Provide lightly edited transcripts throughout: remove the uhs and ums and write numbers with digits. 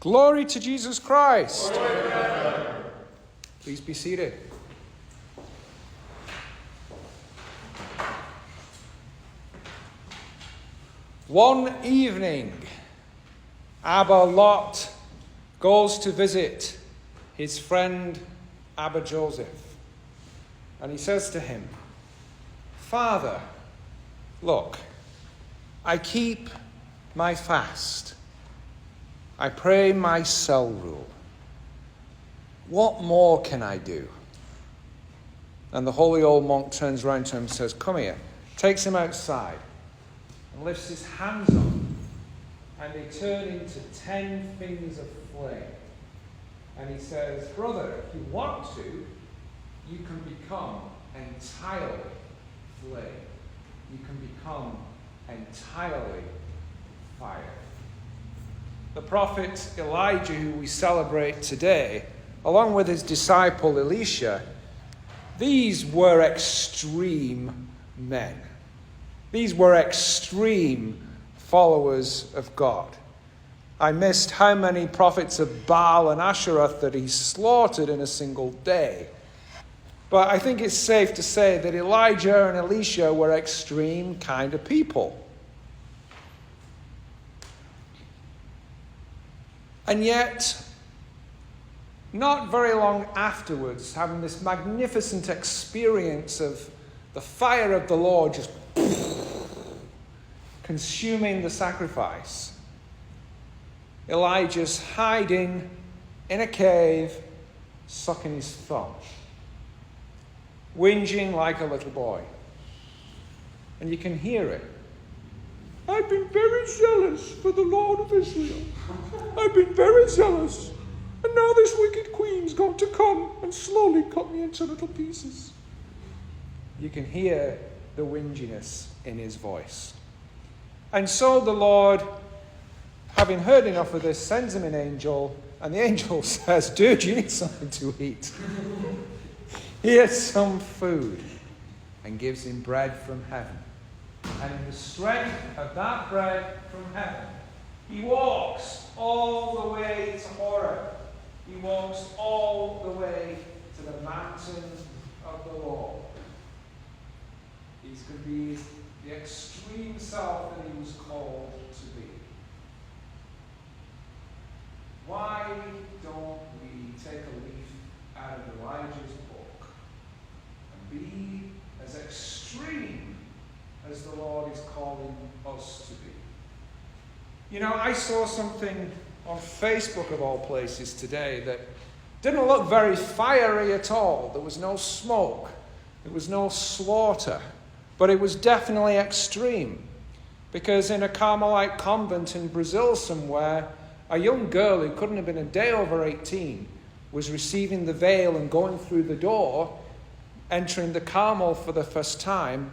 Glory to Jesus Christ. Please be seated. One evening, Abba Lot goes to visit his friend Abba Joseph. And he says to him, "Father, look, I keep my fast. I pray my cell rule. What more can I do?" And the holy old monk turns round to him and says, "Come here," takes him outside and lifts his hands up, and they turn into 10 fingers of flame. And he says, "Brother, if you want to, you can become entirely flame. You can become entirely fire." The prophet Elijah, who we celebrate today, along with his disciple Elisha, these were extreme men. These were extreme followers of God. I missed how many prophets of Baal and Asherah that he slaughtered in a single day. But I think it's safe to say that Elijah and Elisha were extreme kind of people. And yet, not very long afterwards, having this magnificent experience of the fire of the Lord just consuming the sacrifice, Elijah's hiding in a cave, sucking his thumb, whinging like a little boy. And you can hear it. "I've been very zealous for the Lord of Israel. I've been very zealous. And now this wicked queen's got to come and slowly cut me into little pieces." You can hear the whinginess in his voice. And so the Lord, having heard enough of this, sends him an angel. And the angel says, "Dude, you need something to eat. Here's some food." And gives him bread from heaven. And in the strength of that bread from heaven, he walks all the way to Horeb. He walks all the way to the mountain of the Lord. He's going to be the extreme self that he was called to be. Why don't we take a leaf out of Elijah's book and be as extreme as the Lord is calling us to be? You know, I saw something on Facebook of all places today that didn't look very fiery at all. There was no smoke. There was no slaughter. But it was definitely extreme. Because in a Carmelite convent in Brazil somewhere, a young girl who couldn't have been a day over 18 was receiving the veil and going through the door, entering the Carmel for the first time,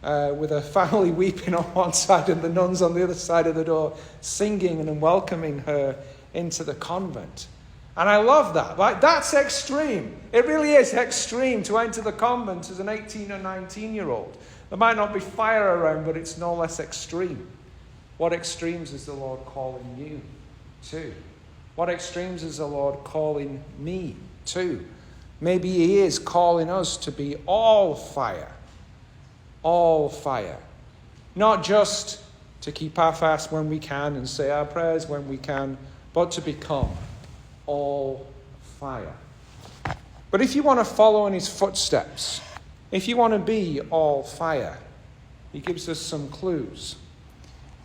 with her family weeping on one side and the nuns on the other side of the door, singing and welcoming her into the convent. And I love that. Like, that's extreme. It really is extreme to enter the convent as an 18 or 19-year-old. There might not be fire around, but it's no less extreme. What extremes is the Lord calling you to? What extremes is the Lord calling me to? Maybe he is calling us to be all fire. All fire. Not just to keep our fast when we can and say our prayers when we can, but to become all fire. But if you want to follow in his footsteps, if you want to be all fire, he gives us some clues.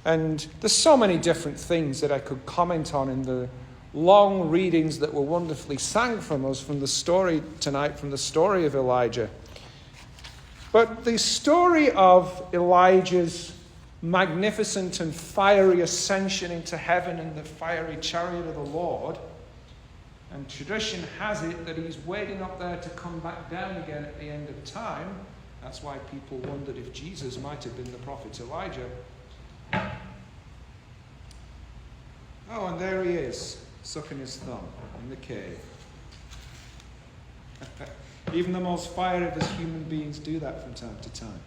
And there's so many different things that I could comment on in the long readings that were wonderfully sang from us from the story tonight, from the story of Elijah. But the story of Elijah's magnificent and fiery ascension into heaven in the fiery chariot of the Lord, and tradition has it that he's waiting up there to come back down again at the end of time. That's why people wondered if Jesus might have been the prophet Elijah. Oh, and there he is, sucking his thumb in the cave. Even the most fiery of us human beings do that from time to time.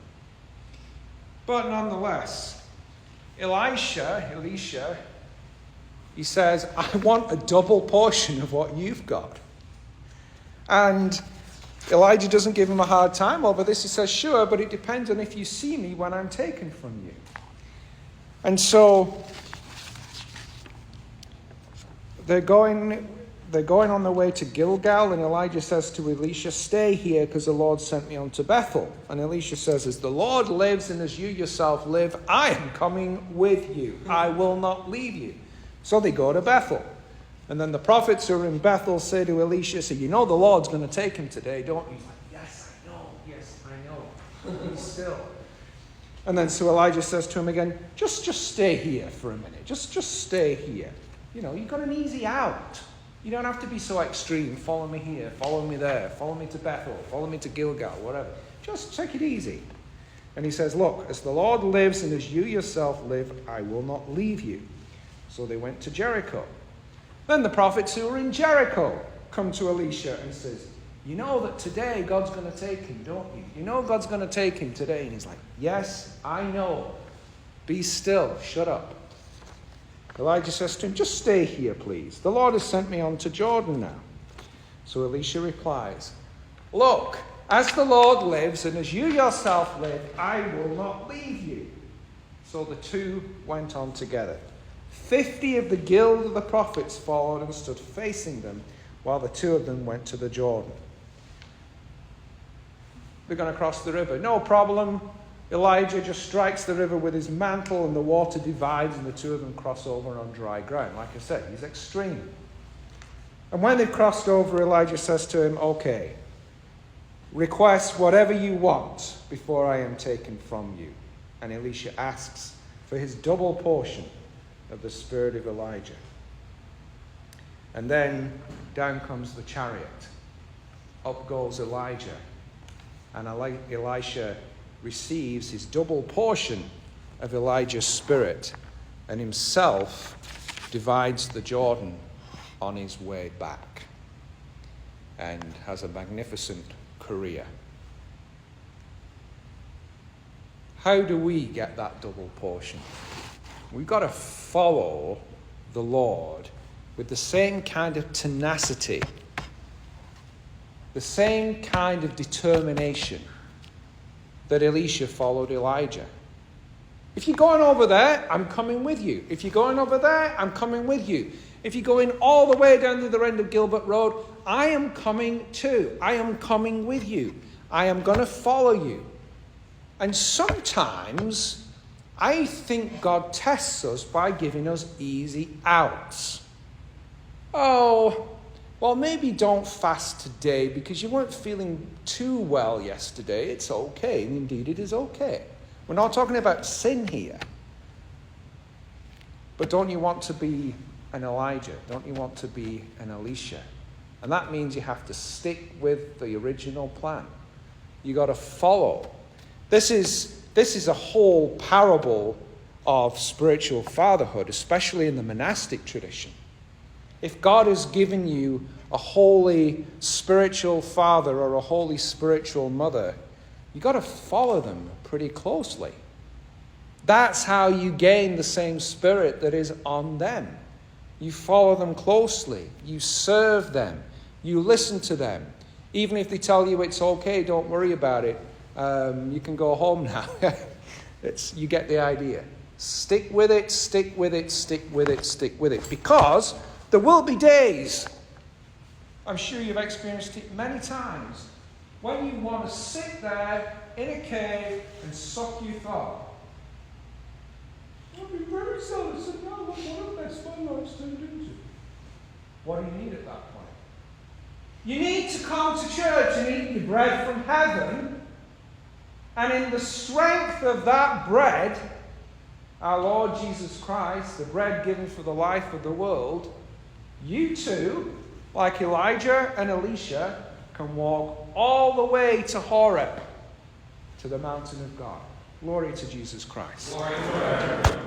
But nonetheless, Elisha He says, I want a double portion of what you've got. And Elijah doesn't give him a hard time over this. He says, sure, but it depends on if you see me when I'm taken from you. And so they're going on their way to Gilgal, and Elijah says to Elisha, stay here because the Lord sent me on to Bethel. And Elisha says, as the Lord lives and as you yourself live, I am coming with you. I will not leave you. So they go to Bethel. And then the prophets who are in Bethel say to Elisha, say, you know the Lord's going to take him today, don't you? He's like, yes, I know. Yes, I know. Be still. And then so Elijah says to him again, just stay here for a minute. Just stay here. You know, you've got an easy out. You don't have to be so extreme. Follow me here, follow me there, follow me to Bethel, follow me to Gilgal, whatever. Just take it easy. And he says, look, as the Lord lives and as you yourself live, I will not leave you. So they went to Jericho. Then the prophets who were in Jericho come to Elisha and says, you know that today God's going to take him, don't you? You know God's going to take him today. And he's like, yes, I know. Be still. Shut up. Elijah says to him, just stay here, please. The Lord has sent me on to Jordan now. So Elisha replies, look, as the Lord lives and as you yourself live, I will not leave you. So the two went on together. 50 of the guild of the prophets followed and stood facing them, while the two of them went to the Jordan. They're going to cross the river. No problem. Elijah just strikes the river with his mantle and the water divides and the two of them cross over on dry ground. Like I said, he's extreme. And when they've crossed over, Elijah says to him, okay, request whatever you want before I am taken from you. And Elisha asks for his double portion of the spirit of Elijah. And then down comes the chariot. Up goes Elijah. And Elisha receives his double portion of Elijah's spirit and himself divides the Jordan on his way back and has a magnificent career. How do we get that double portion? We've got to follow the Lord with the same kind of tenacity, the same kind of determination that Elisha followed Elijah. If you're going over there, I'm coming with you. If you're going over there, I'm coming with you. If you're going all the way down to the end of Gilbert Road, I am coming too. I am coming with you. I am going to follow you. And sometimes I think God tests us by giving us easy outs. Oh, well, maybe don't fast today because you weren't feeling too well yesterday. It's okay. Indeed, it is okay. We're not talking about sin here. But don't you want to be an Elijah? Don't you want to be an Elisha? And that means you have to stick with the original plan. You got to follow. This is a whole parable of spiritual fatherhood, especially in the monastic tradition. If God has given you a holy spiritual father or a holy spiritual mother, you've got to follow them pretty closely. That's how you gain the same spirit that is on them. You follow them closely. You serve them. You listen to them. Even if they tell you it's okay, don't worry about it. You can go home now. You get the idea. Stick with it, stick with it, stick with it, stick with it. Because there will be days, I'm sure you've experienced it many times, when you want to sit there in a cave and suck your thumb. I'll be very zealous and now what a mess my life's turned into. What do you need at that point? You need to come to church and eat the bread from heaven, and in the strength of that bread, our Lord Jesus Christ, the bread given for the life of the world, you too, like Elijah and Elisha, can walk all the way to Horeb, to the mountain of God. Glory to Jesus Christ. Glory to God.